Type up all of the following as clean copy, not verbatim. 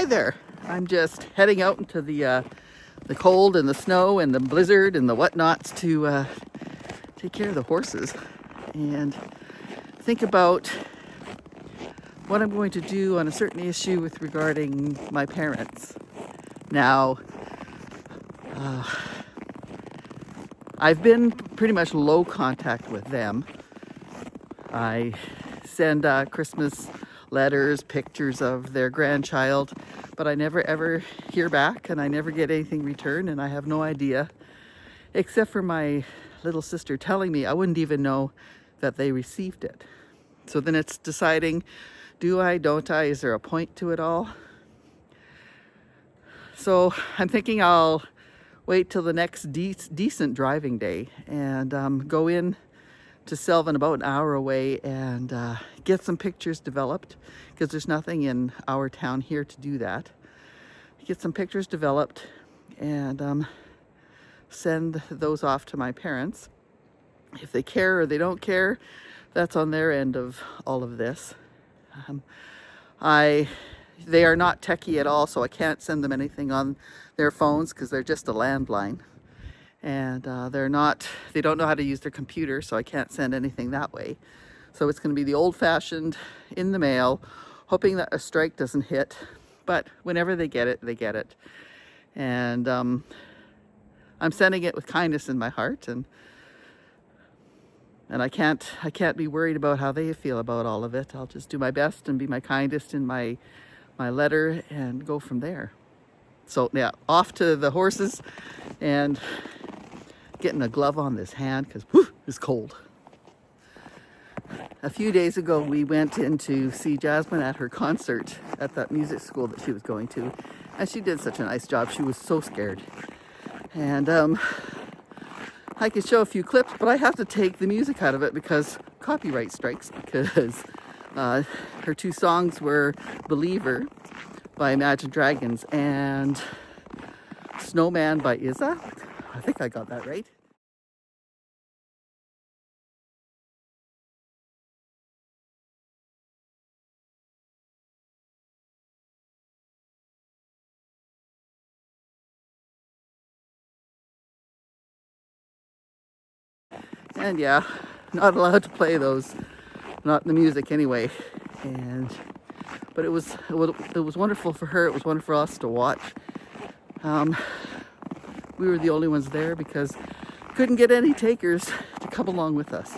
Hi there. I'm just heading out into the cold and the snow and the blizzard and the whatnots to take care of the horses and think about what I'm going to do on a certain issue with regarding my parents. Now, I've been pretty much low contact with them. I send Christmas letters, pictures of their grandchild, but I never ever hear back and I never get anything returned, and I have no idea, except for my little sister telling me. I wouldn't even know that they received it. So then it's deciding, do I, don't I, is there a point to it all? So I'm thinking I'll wait till the next decent driving day and go in to Selvin, about an hour away, and get some pictures developed, because there's nothing in our town here to do that. Get some pictures developed and send those off to my parents. If they care or they don't care, that's on their end of all of this. They are not techie at all, so I can't send them anything on their phones because they're just a landline. And they don't know how to use their computer, so I can't send anything that way. So it's going to be the old-fashioned in the mail, hoping that a strike doesn't hit. But whenever they get it, they get it. And I'm sending it with kindness in my heart, and I can't be worried about how they feel about all of it. I'll just do my best and be my kindest in my letter and go from there. So yeah, off to the horses and getting a glove on this hand because it's cold. A few days ago, we went in to see Jasmine at her concert at that music school that she was going to, and she did such a nice job. She was so scared. And I could show a few clips, but I have to take the music out of it because copyright strikes, because her two songs were Believer by Imagine Dragons and Snowman by Izza. I think I got that right. And yeah, not allowed to play those, not in the music anyway. But it was wonderful for her. It was wonderful for us to watch. We were the only ones there because couldn't get any takers to come along with us.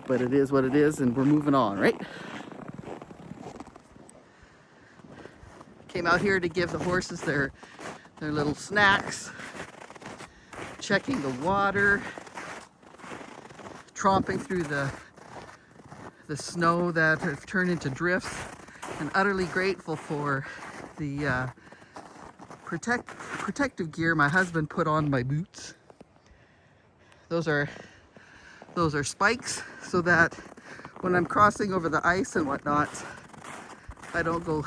But it is what it is, and we're moving on, right? Came out here to give the horses their little snacks, checking the water, tromping through the snow that have turned into drifts, and utterly grateful for the protective gear my husband put on my boots. Those are spikes so that when I'm crossing over the ice and whatnot, I don't go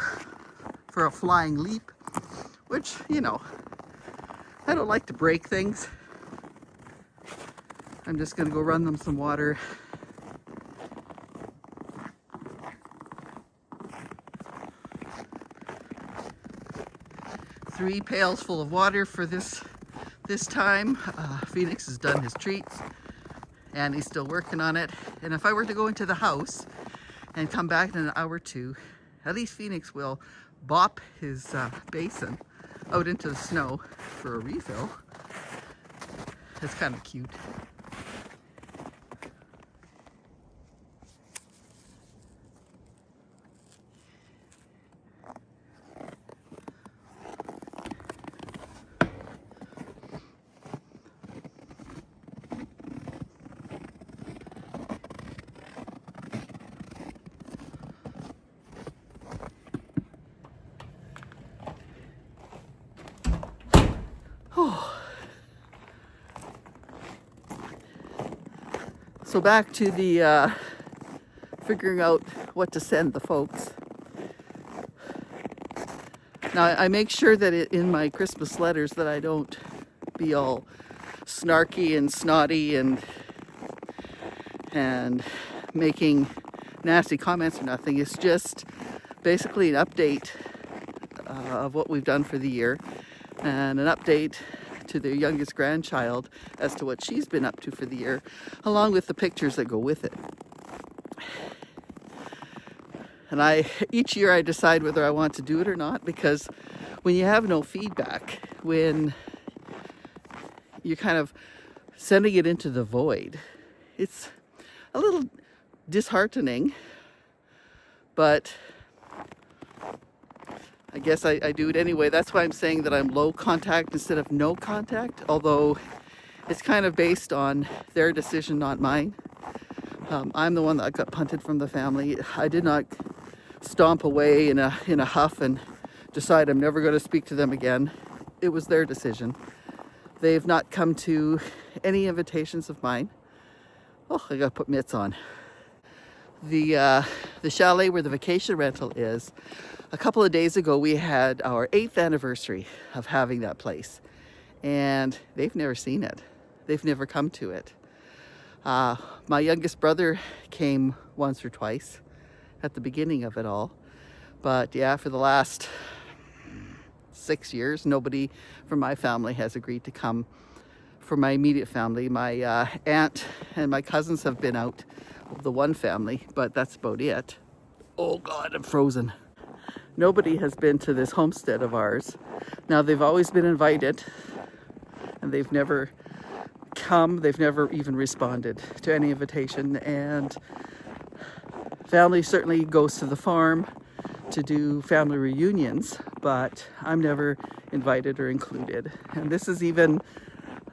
for a flying leap, which, you know, I don't like to break things. I'm just gonna go run them some water. Three pails full of water for this time. Phoenix has done his treats and he's still working on it. And if I were to go into the house and come back in an hour or two, at least Phoenix will bop his basin out into the snow for a refill. It's kind of cute. So back to the figuring out what to send the folks. Now I make sure that in my Christmas letters that I don't be all snarky and snotty and making nasty comments or nothing. It's just basically an update of what we've done for the year, and an update to their youngest grandchild as to what she's been up to for the year, along with the pictures that go with it. And each year I decide whether I want to do it or not, because when you have no feedback, when you're kind of sending it into the void, it's a little disheartening, but I guess I do it anyway. That's why I'm saying that I'm low contact instead of no contact, although it's kind of based on their decision, not mine. I'm the one that got punted from the family. I did not stomp away in a huff and decide I'm never going to speak to them again. It was their decision. They've not come to any invitations of mine. Oh, I gotta put mitts on. The chalet where the vacation rental is, a couple of days ago we had our 8th anniversary of having that place, and they've never seen it. They've never come to it. My youngest brother came once or twice at the beginning of it all, but yeah, for the last 6 years nobody from my family has agreed to come. For my immediate family, my aunt and my cousins have been out, the one family, but that's about it. Oh God, I'm frozen. Nobody has been to this homestead of ours. Now, they've always been invited, and they've never come. They've never even responded to any invitation. And family certainly goes to the farm to do family reunions, but I'm never invited or included. And this is even,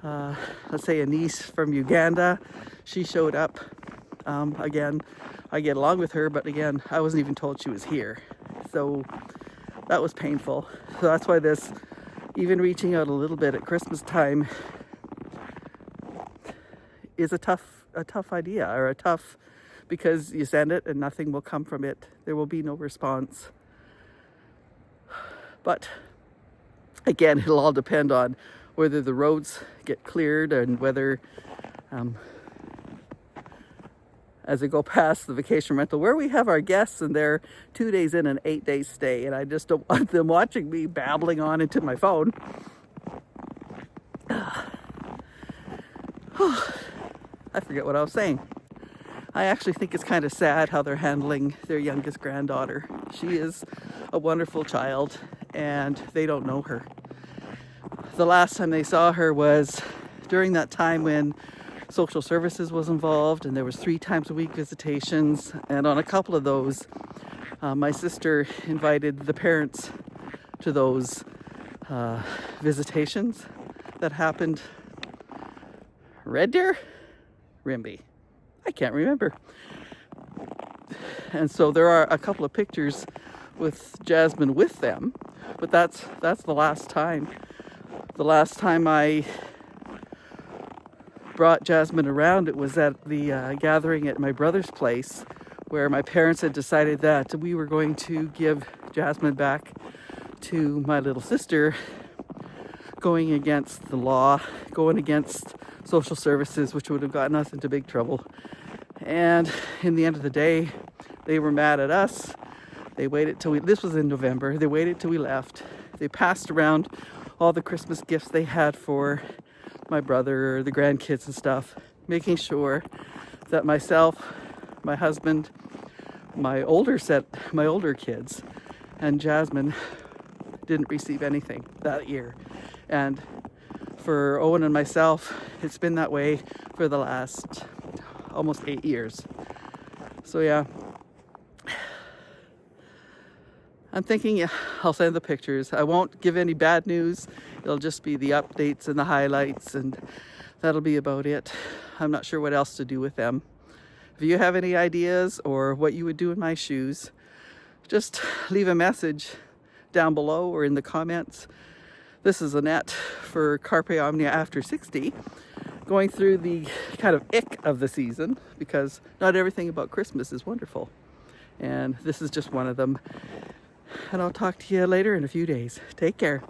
let's say, a niece from Uganda. She showed up. Again, I get along with her, but again, I wasn't even told she was here. So that was painful. So that's why this, even reaching out a little bit at Christmas time, is a tough idea, or because you send it and nothing will come from it. There will be no response. But again, it'll all depend on whether the roads get cleared and whether, as I go past the vacation rental where we have our guests and they're 2 days in an 8-day stay, and I just don't want them watching me babbling on into my phone. I forget what I was saying. I actually think it's kind of sad how they're handling their youngest granddaughter. She is a wonderful child and they don't know her. The last time they saw her was during that time when social services was involved, and there was 3 times a week visitations, and on a couple of those my sister invited the parents to those visitations that happened. Red Deer? Rimby. I can't remember. And so there are a couple of pictures with Jasmine with them, but that's the last time. The last time I brought Jasmine around, it was at the gathering at my brother's place, where my parents had decided that we were going to give Jasmine back to my little sister, going against the law, going against social services, which would have gotten us into big trouble. And in the end of the day, they were mad at us. They waited till this was in November, they waited till we left. They passed around all the Christmas gifts they had for my brother, the grandkids and stuff, making sure that myself, my husband, my older kids, and Jasmine didn't receive anything that year. And for Owen and myself, it's been that way for the last almost 8 years. So yeah, I'm thinking I'll send the pictures. I won't give any bad news. It'll just be the updates and the highlights, and that'll be about it. I'm not sure what else to do with them. If you have any ideas or what you would do in my shoes, just leave a message down below or in the comments. This is Annette for Carpe Omnia After 60, going through the kind of ick of the season, because not everything about Christmas is wonderful. And this is just one of them. And I'll talk to you later in a few days. Take care.